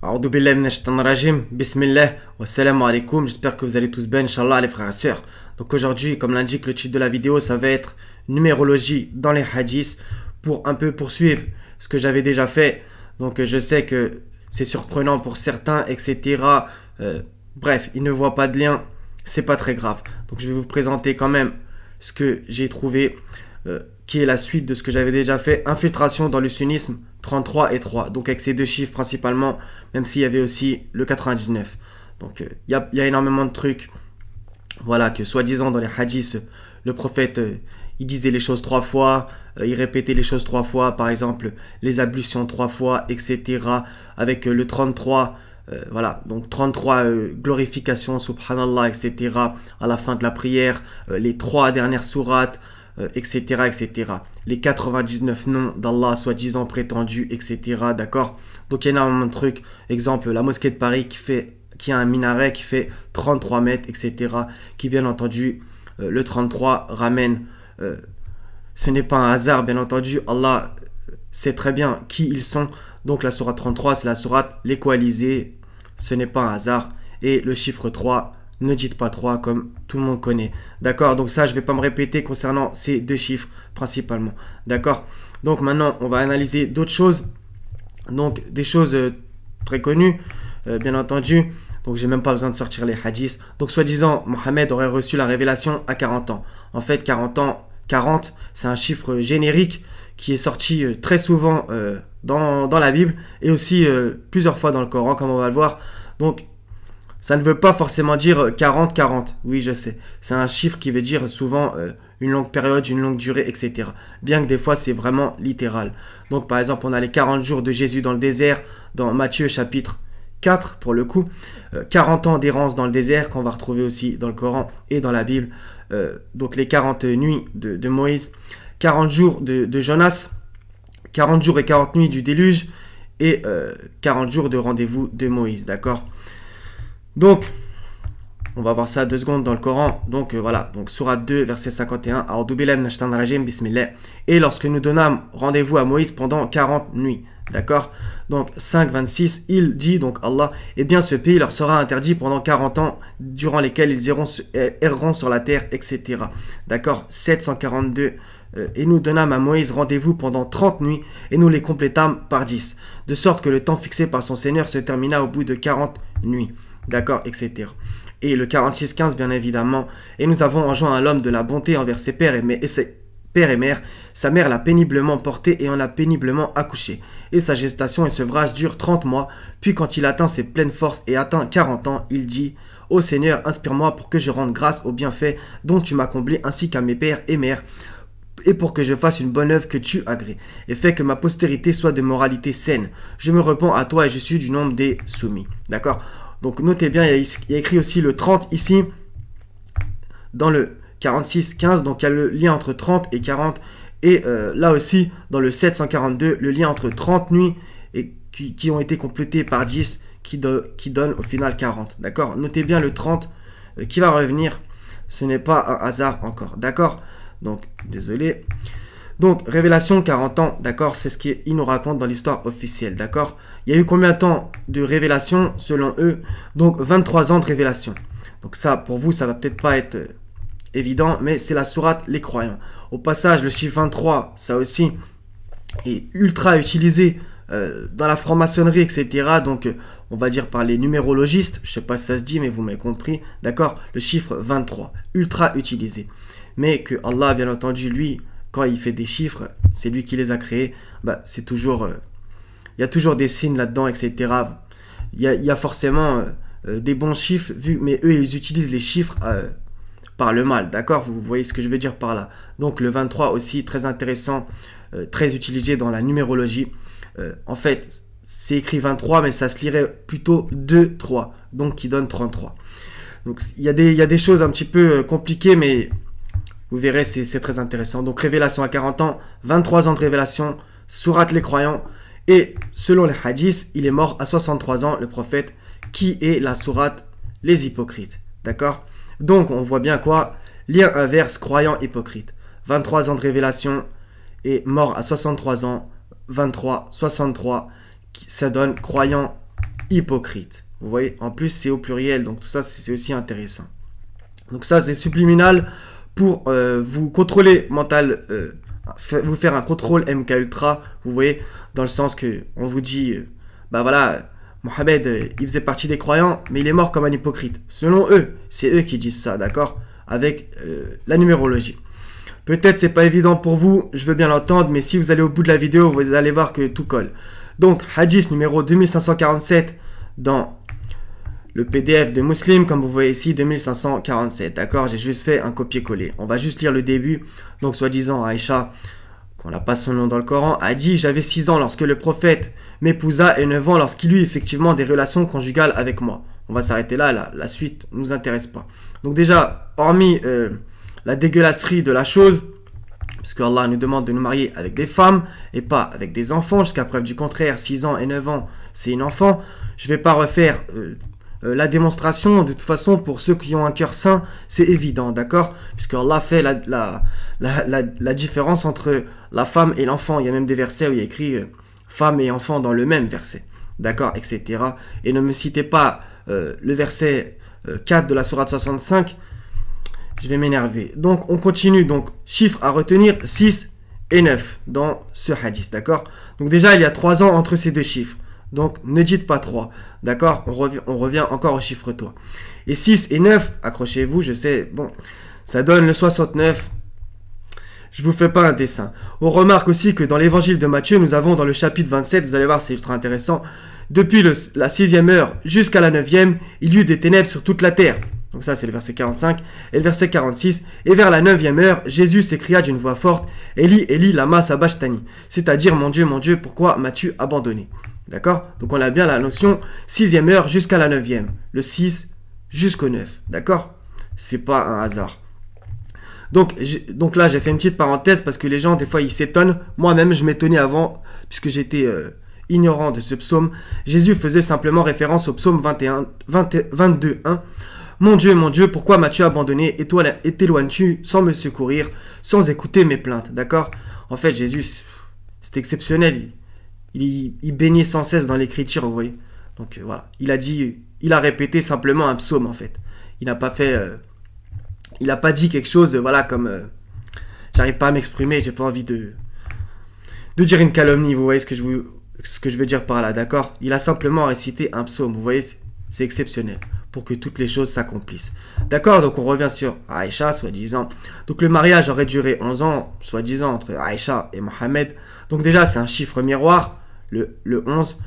A'udhu billahi minash shaitanir rajim. Bismillah. Wassalamu alaikum. J'espère que vous allez tous bien, Inch'Allah, les frères et sœurs. Donc aujourd'hui, comme l'indique le titre de la vidéo, ça va être numérologie dans les hadiths pour un peu poursuivre ce que j'avais déjà fait. Donc je sais que c'est surprenant pour certains, etc. Bref, ils ne voient pas de lien. C'est pas très grave. Donc je vais vous présenter quand même ce que j'ai trouvé, qui est la suite de ce que j'avais déjà fait. Infiltration dans le sunnisme, 33 et 3. Donc avec ces deux chiffres principalement, même s'il y avait aussi le 99. Donc il y a énormément de trucs. Voilà, que soi-disant dans les hadiths, le prophète, il disait les choses trois fois, il répétait les choses trois fois, par exemple les ablutions trois fois, etc. Avec le 33, voilà, donc 33 glorifications, subhanallah, etc. à la fin de la prière, les trois dernières sourates, etc., etc. Les 99 noms d'Allah soi-disant prétendus, etc. D'accord. Donc il y a énormément de trucs. Exemple, la mosquée de Paris qui a un minaret qui fait 33 mètres, etc. Qui bien entendu, le 33 ramène. Ce n'est pas un hasard, bien entendu. Allah sait très bien qui ils sont. Donc la sourate 33, c'est la sourate les coalisés. Ce n'est pas un hasard. Et le chiffre 3, ne dites pas 3 comme tout le monde connaît. D'accord. Donc ça, je ne vais pas me répéter concernant ces deux chiffres principalement. D'accord. Donc maintenant, on va analyser d'autres choses. Donc des choses très connues, bien entendu. Donc j'ai même pas besoin de sortir les hadiths. Donc soi-disant, Mohammed aurait reçu la révélation à 40 ans. En fait, 40 ans, 40, c'est un chiffre générique qui est sorti très souvent dans la Bible et aussi plusieurs fois dans le Coran, comme on va le voir. Donc ça ne veut pas forcément dire 40-40. Oui, je sais. C'est un chiffre qui veut dire souvent une longue période, une longue durée, etc. Bien que des fois, c'est vraiment littéral. Donc, par exemple, on a les 40 jours de Jésus dans le désert, dans Matthieu chapitre 4, pour le coup. 40 ans d'errance dans le désert, qu'on va retrouver aussi dans le Coran et dans la Bible. Donc, les 40 nuits de Moïse. 40 jours de Jonas. 40 jours et 40 nuits du déluge. Et 40 jours de rendez-vous de Moïse, d'accord. Donc, on va voir ça 2 secondes dans le Coran. Donc voilà, donc sourate 2, verset 51. A'udhu billahi minash shaitanir rajim, bismillah. Et lorsque nous donnâmes rendez-vous à Moïse pendant 40 nuits. D'accord. Donc 5, 26, il dit, donc Allah, eh bien ce pays leur sera interdit pendant 40 ans, durant lesquels ils erreront sur la terre, etc. D'accord. 742. Et nous donnâmes à Moïse rendez-vous pendant 30 nuits, et nous les complétâmes par 10. De sorte que le temps fixé par son Seigneur se termina au bout de 40 nuits. D'accord, etc. Et le 46-15, bien évidemment. Et nous avons enjoint à l'homme de la bonté envers ses pères et mères. Sa mère l'a péniblement porté et en a péniblement accouché. Et sa gestation et sevrage durent 30 mois. Puis quand il atteint ses pleines forces et atteint 40 ans, il dit: Ô Seigneur, inspire-moi pour que je rende grâce aux bienfaits dont tu m'as comblé, ainsi qu'à mes pères et mères, et pour que je fasse une bonne œuvre que tu agrées, et fais que ma postérité soit de moralité saine. Je me repens à toi et je suis du nombre des soumis. D'accord. Donc notez bien, il y a écrit aussi le 30 ici, dans le 46-15, donc il y a le lien entre 30 et 40, et là aussi, dans le 742, le lien entre 30 nuits et qui ont été complétées par 10, qui donne au final 40, d'accord. Notez bien le 30 qui va revenir, ce n'est pas un hasard encore, d'accord. Donc, désolé. Donc, révélation 40 ans, d'accord, c'est ce qu'il nous raconte dans l'histoire officielle, d'accord. Il y a eu combien de temps de révélation selon eux? Donc, 23 ans de révélation. Donc ça, pour vous, ça va peut-être pas être évident, mais c'est la sourate les croyants. Au passage, le chiffre 23, ça aussi, est ultra utilisé dans la franc-maçonnerie, etc. Donc, on va dire par les numérologistes, je sais pas si ça se dit, mais vous m'avez compris, d'accord. Le chiffre 23, ultra utilisé. Mais que Allah, bien entendu, lui, quand il fait des chiffres, c'est lui qui les a créés, bah, c'est toujours... il y a toujours des signes là-dedans, etc. Il y a forcément des bons chiffres, mais eux, ils utilisent les chiffres par le mal, d'accord. Vous voyez ce que je veux dire par là. Donc le 23 aussi, très intéressant, très utilisé dans la numérologie. En fait, c'est écrit 23, mais ça se lirait plutôt 2-3, donc qui donne 33. Donc il y a des choses un petit peu compliquées, mais... vous verrez, c'est très intéressant. Donc, révélation à 40 ans, 23 ans de révélation, sourate les croyants. Et selon les hadiths, il est mort à 63 ans, le prophète, qui est la sourate les hypocrites. D'accord. Donc, on voit bien quoi? Lien inverse, croyant, hypocrite. 23 ans de révélation et mort à 63 ans, 23, 63, ça donne croyant, hypocrite. Vous voyez, en plus c'est au pluriel, donc tout ça c'est aussi intéressant. Donc ça c'est subliminal pour vous contrôler mental, vous faire un contrôle MK Ultra, vous voyez, dans le sens que on vous dit, bah voilà, Mohamed il faisait partie des croyants, mais il est mort comme un hypocrite. Selon eux, c'est eux qui disent ça, d'accord, avec la numérologie. Peut-être c'est pas évident pour vous, je veux bien l'entendre, mais si vous allez au bout de la vidéo, vous allez voir que tout colle. Donc, hadith numéro 2547 dans le PDF de Muslim, comme vous voyez ici, 2547, d'accord? J'ai juste fait un copier-coller. On va juste lire le début. Donc, soi-disant, Aïcha, qu'on n'a pas son nom dans le Coran, a dit « J'avais 6 ans lorsque le prophète m'épousa et 9 ans lorsqu'il eut effectivement des relations conjugales avec moi. » On va s'arrêter là, la suite ne nous intéresse pas. Donc déjà, hormis la dégueulasserie de la chose, parce que Allah nous demande de nous marier avec des femmes et pas avec des enfants, jusqu'à preuve du contraire, 6 ans et 9 ans, c'est une enfant. Je ne vais pas refaire la démonstration, de toute façon, pour ceux qui ont un cœur sain, c'est évident, d'accord? Puisque Allah fait la différence entre la femme et l'enfant. Il y a même des versets où il y a écrit femme et enfant dans le même verset, d'accord, etc. Et ne me citez pas le verset 4 de la sourate 65, je vais m'énerver. Donc, on continue. Donc, chiffre à retenir, 6 et 9 dans ce hadith, d'accord? Donc, déjà, il y a 3 ans entre ces deux chiffres. Donc, ne dites pas 3, d'accord? On revient encore au chiffre 3. Et 6 et 9, accrochez-vous, je sais, bon, ça donne le 69. Je vous fais pas un dessin. On remarque aussi que dans l'évangile de Matthieu, nous avons dans le chapitre 27, vous allez voir, c'est ultra intéressant, depuis la 6e heure jusqu'à la 9e, il y eut des ténèbres sur toute la terre. Donc ça, c'est le verset 45. Et le verset 46. Et vers la 9e heure, Jésus s'écria d'une voix forte, Eli, Eli, lama sabachthani. C'est-à-dire, mon Dieu, pourquoi m'as-tu abandonné? D'accord? Donc on a bien la notion 6e heure jusqu'à la 9e. Le 6 jusqu'au 9. D'accord? C'est pas un hasard. Donc là, j'ai fait une petite parenthèse parce que les gens, des fois, ils s'étonnent. Moi-même, je m'étonnais avant, puisque j'étais ignorant de ce psaume. Jésus faisait simplement référence au psaume 22.1. Mon Dieu, pourquoi m'as-tu abandonné et t'éloignes-tu sans me secourir, sans écouter mes plaintes, d'accord? En fait, Jésus, c'est exceptionnel. Il baignait sans cesse dans l'écriture, vous voyez. Donc voilà, il a répété simplement un psaume, en fait. Il n'a pas fait... il n'a pas dit quelque chose, voilà, comme... j'arrive pas à m'exprimer, j'ai pas envie de dire une calomnie, vous voyez ce que je veux dire par là, d'accord? Il a simplement récité un psaume, vous voyez, c'est exceptionnel, pour que toutes les choses s'accomplissent. D'accord, donc on revient sur Aïcha, soi-disant. Donc le mariage aurait duré 11 ans, soi-disant, entre Aïcha et Mohamed. Donc déjà, c'est un chiffre miroir, le 11,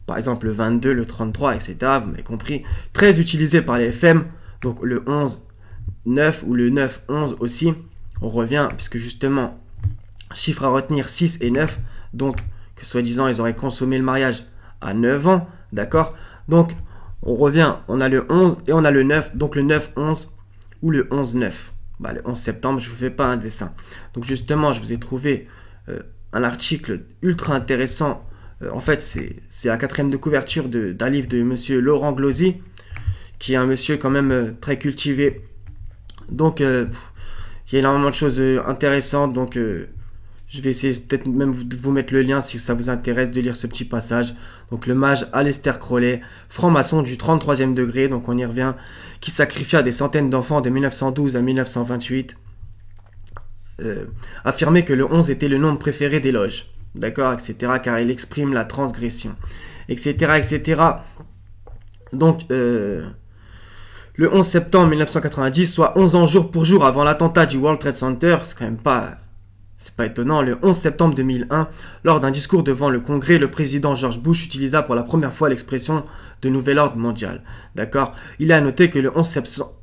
par exemple le 22, le 33, etc. Vous m'avez compris. Très utilisé par les FM, donc le 11, 9 ou le 9, 11 aussi. On revient, puisque justement, chiffre à retenir 6 et 9, donc que soi-disant, ils auraient consommé le mariage à 9 ans, d'accord? Donc, on revient, on a le 11 et on a le 9, donc le 9-11 ou le 11-9. Bah, le 11 septembre, je ne vous fais pas un dessin. Donc justement, je vous ai trouvé un article ultra intéressant. En fait, c'est la 4e de couverture d'un livre de monsieur Laurent Glosy, qui est un monsieur quand même très cultivé. Donc, il y a énormément de choses intéressantes. Donc, je vais essayer peut-être même de vous mettre le lien si ça vous intéresse de lire ce petit passage. Donc le mage Aleister Crowley, franc-maçon du 33e degré, donc on y revient, qui sacrifia des centaines d'enfants de 1912 à 1928, affirmait que le 11 était le nombre préféré des loges, d'accord, etc., car il exprime la transgression, etc., etc. Donc, le 11 septembre 1990, soit 11 ans jour pour jour avant l'attentat du World Trade Center, c'est quand même pas... C'est pas étonnant, le 11 septembre 2001, lors d'un discours devant le Congrès, le président George Bush utilisa pour la première fois l'expression de nouvel ordre mondial. D'accord? Il a noté que le 11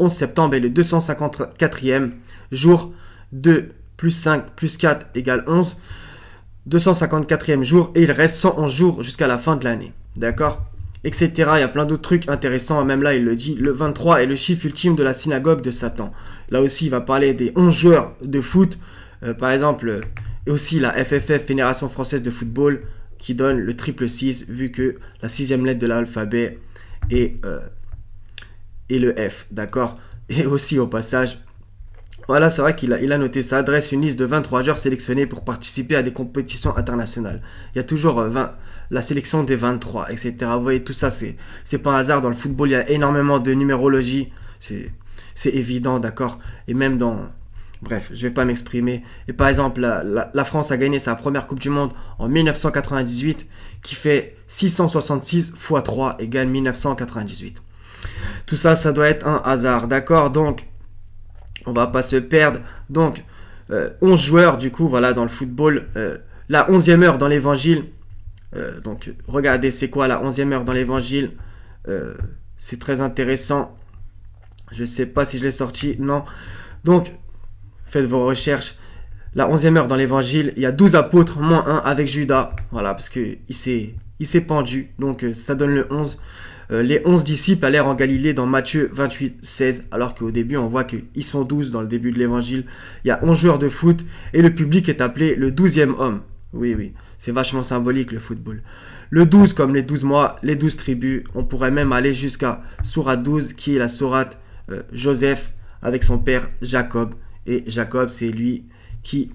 septembre est le 254e jour, 2 plus 5 plus 4 égale 11, 254e jour, et il reste 111 jours jusqu'à la fin de l'année. D'accord? Etc. Il y a plein d'autres trucs intéressants, même là il le dit, le 23 est le chiffre ultime de la synagogue de Satan. Là aussi il va parler des 11 joueurs de foot, par exemple, et aussi la FFF, Fédération Française de Football, qui donne le 666, vu que la 6e lettre de l'alphabet est le F, d'accord? Et aussi, au passage, Voilà, c'est vrai il a noté ça. Dresse une liste de 23 joueurs sélectionnés pour participer à des compétitions internationales. Il y a toujours la sélection des 23, etc. Vous voyez, tout ça, c'est pas un hasard. Dans le football, il y a énormément de numérologie. C'est évident, d'accord. Et même dans... Bref, je vais pas m'exprimer. Et par exemple, la France a gagné sa première Coupe du Monde en 1998, qui fait 666 x 3 égale 1998. Tout ça, ça doit être un hasard, d'accord. Donc, on va pas se perdre. Donc, 11 joueurs, du coup, voilà, dans le football. La 11e heure dans l'évangile. Donc, regardez, c'est quoi la 11e heure dans l'évangile. C'est très intéressant. Je sais pas si je l'ai sorti. Non. Donc, faites vos recherches. La 11e heure dans l'évangile, il y a 12 apôtres, moins 1 avec Judas. Voilà, parce qu'il s'est pendu. Donc, ça donne le 11. Les 11 disciples allèrent en Galilée dans Matthieu 28, 16. Alors qu'au début, on voit qu'ils sont 12 dans le début de l'évangile. Il y a 11 joueurs de foot. Et le public est appelé le 12e homme. Oui, oui. C'est vachement symbolique, le football. Le 12 comme les 12 mois, les 12 tribus. On pourrait même aller jusqu'à Sourate 12, qui est la sourate Joseph avec son père Jacob. Et Jacob, c'est lui qui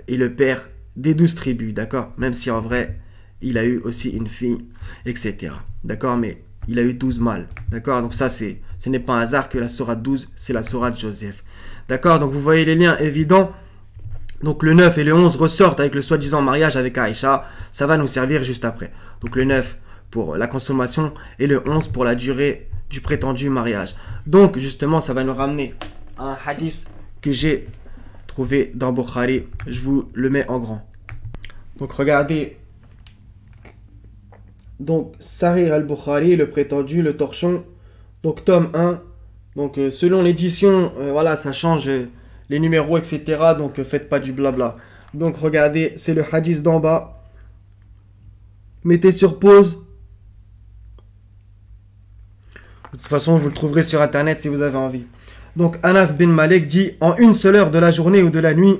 est le père des 12 tribus, d'accord? Même si en vrai, il a eu aussi une fille, etc. D'accord? Mais il a eu 12 mâles, d'accord? Donc ça, ce n'est pas un hasard que la sourate 12, c'est la sourate Joseph. D'accord? Donc vous voyez les liens évidents. Donc le 9 et le 11 ressortent avec le soi-disant mariage avec Aïcha. Ça va nous servir juste après. Donc le 9 pour la consommation et le 11 pour la durée du prétendu mariage. Donc justement, ça va nous ramener à un hadith que j'ai trouvé dans Bukhari. Je vous le mets en grand. Donc regardez. Donc Sahih al-Bukhari, le prétendu, le torchon. Donc tome 1. Donc selon l'édition, voilà, ça change les numéros, etc. Donc faites pas du blabla. Donc regardez, c'est le hadith d'en bas. Mettez sur pause. De toute façon, vous le trouverez sur internet si vous avez envie. Donc Anas bin Malik dit, en une seule heure de la journée ou de la nuit,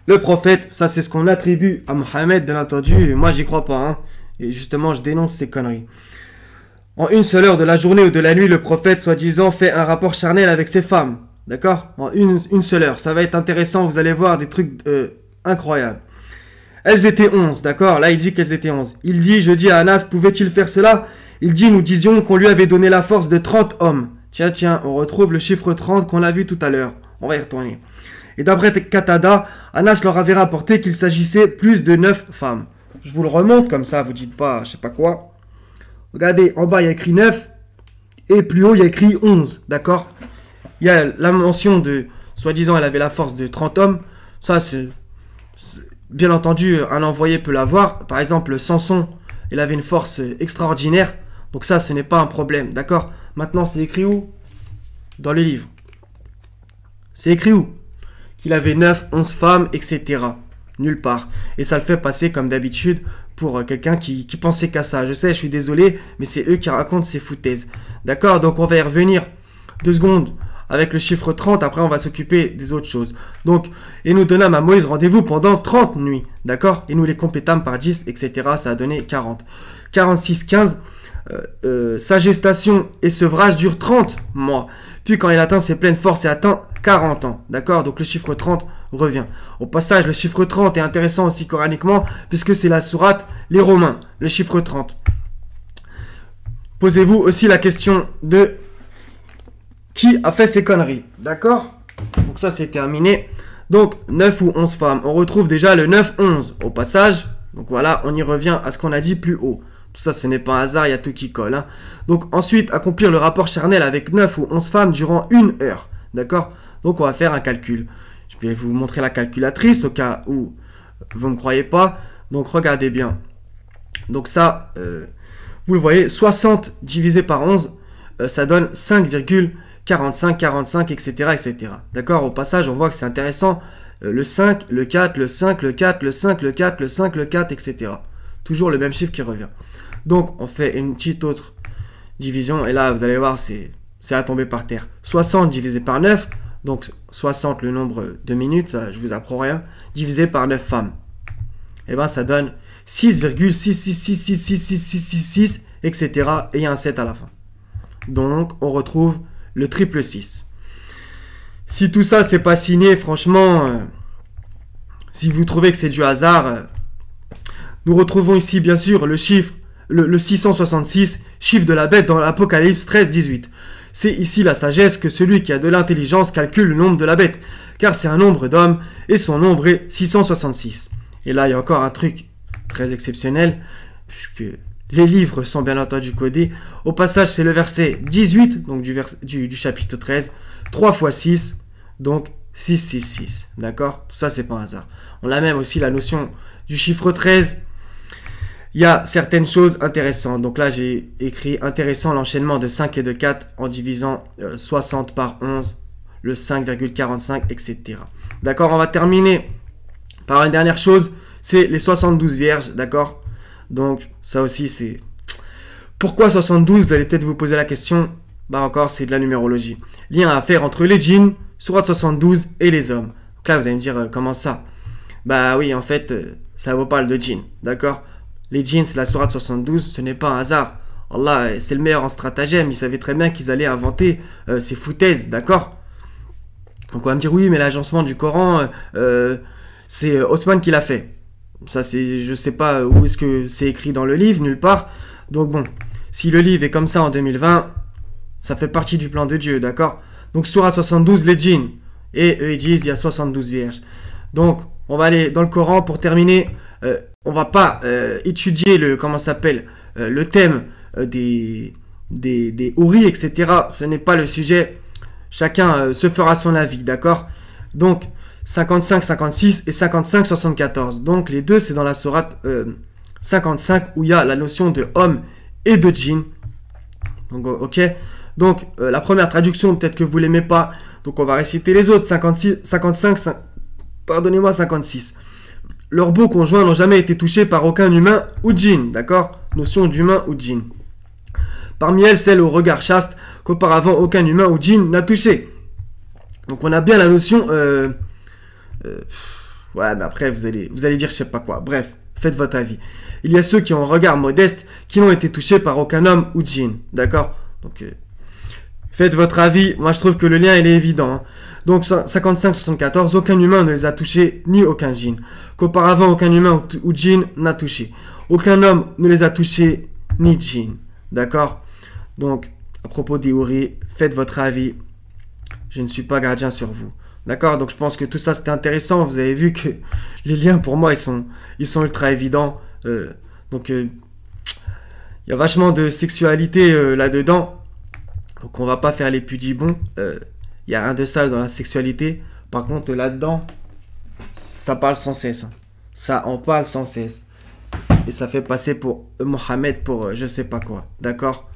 le prophète, ça c'est ce qu'on attribue à Mohammed, bien entendu, moi j'y crois pas, hein, et justement je dénonce ces conneries. En une seule heure de la journée ou de la nuit, le prophète, soi-disant, fait un rapport charnel avec ses femmes, d'accord? En une seule heure, ça va être intéressant, vous allez voir des trucs incroyables. Elles étaient 11, d'accord? Là il dit qu'elles étaient 11. Il dit, je dis à Anas, pouvait-il faire cela? Il dit, nous disions qu'on lui avait donné la force de 30 hommes. Tiens, on retrouve le chiffre 30 qu'on a vu tout à l'heure. On va y retourner. Et d'après Qatada, Anas leur avait rapporté qu'il s'agissait plus de 9 femmes. Je vous le remonte comme ça, vous dites pas, je sais pas quoi. Regardez, en bas il y a écrit 9 et plus haut il y a écrit 11, d'accord? Il y a la mention de, soi-disant elle avait la force de 30 hommes. Ça c'est bien entendu, un envoyé peut l'avoir. Par exemple, Samson, il avait une force extraordinaire. Donc ça, ce n'est pas un problème, d'accord? Maintenant, c'est écrit où? Dans les livres. C'est écrit où? Qu'il avait 9, 11 femmes, etc. Nulle part. Et ça le fait passer, comme d'habitude, pour quelqu'un qui pensait qu'à ça. Je sais, je suis désolé, mais c'est eux qui racontent ces foutaises. D'accord? Donc on va y revenir 2 secondes avec le chiffre 30. Après, on va s'occuper des autres choses. Donc, et nous donnâmes à Moïse rendez-vous pendant 30 nuits. D'accord? Et nous les complétâmes par 10, etc. Ça a donné 40. 46, 15... sa gestation et sevrage durent 30 mois. Puis quand il atteint ses pleines forces, il atteint 40 ans. D'accord? Donc le chiffre 30 revient. Au passage, le chiffre 30 est intéressant aussi coraniquement, puisque c'est la sourate Les Romains, le chiffre 30. Posez-vous aussi la question de qui a fait ces conneries. D'accord? Donc ça c'est terminé. Donc 9 ou 11 femmes. On retrouve déjà le 9-11 au passage. Donc voilà, on y revient à ce qu'on a dit plus haut. Tout ça, ce n'est pas un hasard, il y a tout qui colle. Hein. Donc ensuite, accomplir le rapport charnel avec 9 ou 11 femmes durant 1 heure. D'accord? Donc on va faire un calcul. Je vais vous montrer la calculatrice au cas où vous ne me croyez pas. Donc regardez bien. Donc ça, vous le voyez, 60 divisé par 11, ça donne 5,45, 45, etc. etc. D'accord? Au passage, on voit que c'est intéressant. Le 5, le 4, le 5, le 4, le 5, le 4, le 5, le 4, etc. Toujours le même chiffre qui revient. Donc, on fait une petite autre division. Et là, vous allez voir, c'est à tomber par terre. 60 divisé par 9. Donc, 60 le nombre de minutes. Ça, je vous apprends rien. Divisé par 9 femmes. Et bien, ça donne 6,66666666, etc. Et il y a un 7 à la fin. Donc, on retrouve le triple 6. Si tout ça c'est pas signé, franchement, si vous trouvez que c'est du hasard, nous retrouvons ici bien sûr le chiffre, le 666, chiffre de la bête dans l'Apocalypse 13-18. C'est ici la sagesse que celui qui a de l'intelligence calcule le nombre de la bête, car c'est un nombre d'hommes et son nombre est 666. Et là il y a encore un truc très exceptionnel, puisque les livres sont bien entendu codés. Au passage c'est le verset 18, donc du chapitre 13, 3 fois 6, donc 666, d'accord? Tout ça c'est pas un hasard. On a même aussi la notion du chiffre 13. Il y a certaines choses intéressantes. Donc là, j'ai écrit intéressant l'enchaînement de 5 et de 4 en divisant 60 par 11, le 5,45, etc. D'accord, on va terminer par une dernière chose, c'est les 72 vierges, d'accord? Donc ça aussi, c'est... Pourquoi 72? Vous allez peut-être vous poser la question. Bah encore, c'est de la numérologie. Lien à faire entre les djinns, sourate 72 et les hommes. Donc là, vous allez me dire, comment ça? Bah oui, en fait, ça vous parle de djinns, d'accord? Les djinns, c'est la sourate 72, ce n'est pas un hasard. Allah, c'est le meilleur en stratagème. Il savait très bien qu'ils allaient inventer ces foutaises, d'accord? Donc on va me dire, oui, mais l'agencement du Coran, c'est Osman qui l'a fait. Ça, c'est, je sais pas où est-ce que c'est écrit dans le livre, nulle part. Donc bon, si le livre est comme ça en 2020, ça fait partie du plan de Dieu, d'accord? Donc sourate 72, les djinns. Et eux, ils disent, il y a 72 vierges. Donc, on va aller dans le Coran pour terminer. On va pas étudier le le thème des houris, etc. Ce n'est pas le sujet. Chacun se fera son avis, d'accord? Donc 55, 56 et 55, 74. Donc les deux, c'est dans la sourate 55 où il y a la notion de homme et de djinn. Donc ok. Donc la première traduction, peut-être que vous l'aimez pas. Donc on va réciter les autres. 56, 55, pardonnez-moi, 56. Leurs beaux conjoints n'ont jamais été touchés par aucun humain ou djinn, d'accord? Notion d'humain ou djinn. Parmi elles, celle au regard chaste qu'auparavant aucun humain ou djinn n'a touché. Donc on a bien la notion... ouais, mais après vous allez dire je sais pas quoi. Bref, faites votre avis. Il y a ceux qui ont un regard modeste qui n'ont été touchés par aucun homme ou djinn, d'accord? Donc faites votre avis. Moi je trouve que le lien il est évident, hein. Donc 55-74, aucun humain ne les a touchés, ni aucun djinn. Qu'auparavant, aucun humain ou djinn n'a touché. Aucun homme ne les a touchés, ni djinn. D'accord? Donc, à propos des houris, faites votre avis. Je ne suis pas gardien sur vous. D'accord? Donc, je pense que tout ça, c'était intéressant. Vous avez vu que les liens, pour moi, ils sont ultra évidents. Donc, il y a vachement de sexualité là-dedans. Donc, on va pas faire les pudibons. Il n'y a rien de sale dans la sexualité. Par contre, là-dedans, ça parle sans cesse. Hein. Ça en parle sans cesse. Et ça fait passer pour Mohamed pour je sais pas quoi. D'accord?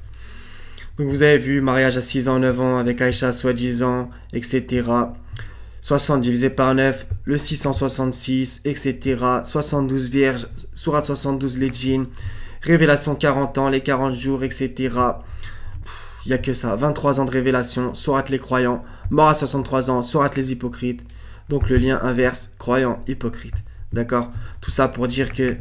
Donc vous avez vu, mariage à 6 ans, 9 ans, avec Aïcha, soi-disant, etc. 60 divisé par 9, le 666, etc. 72 vierges, sourate 72, les djinns. Révélation 40 ans, les 40 jours, etc. Il n'y a que ça. 23 ans de révélation, sourate les croyants. Mort à 63 ans, sourate les hypocrites. Donc le lien inverse, croyant, hypocrite. D'accord? Tout ça pour dire que,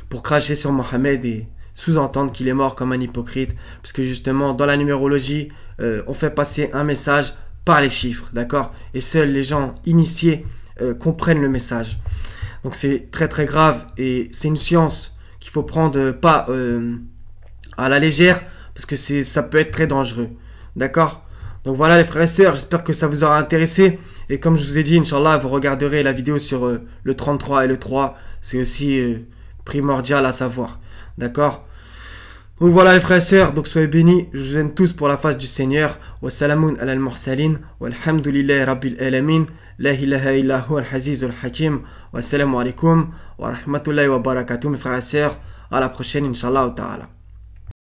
pour cracher sur Mohamed et sous-entendre qu'il est mort comme un hypocrite. Parce que justement, dans la numérologie, on fait passer un message par les chiffres. D'accord? Et seuls les gens initiés comprennent le message. Donc c'est très très grave. Et c'est une science qu'il faut prendre pas à la légère. Parce que ça peut être très dangereux. D'accord? Donc voilà les frères et sœurs, j'espère que ça vous aura intéressé. Et comme je vous ai dit, Inch'Allah, vous regarderez la vidéo sur le 33 et le 3. C'est aussi primordial à savoir. D'accord? Donc voilà les frères et sœurs, donc soyez bénis. Je vous aime tous pour la face du Seigneur. Wassalamun ala al-mursalin. Walhamdulillahi rabbil alamin. La ilaha illa huwa al-aziz al-hakim. Wassalamu alaikum wa rahmatullahi wa barakatuh mes frères et sœurs. À la prochaine, Inch'Allah ta'ala.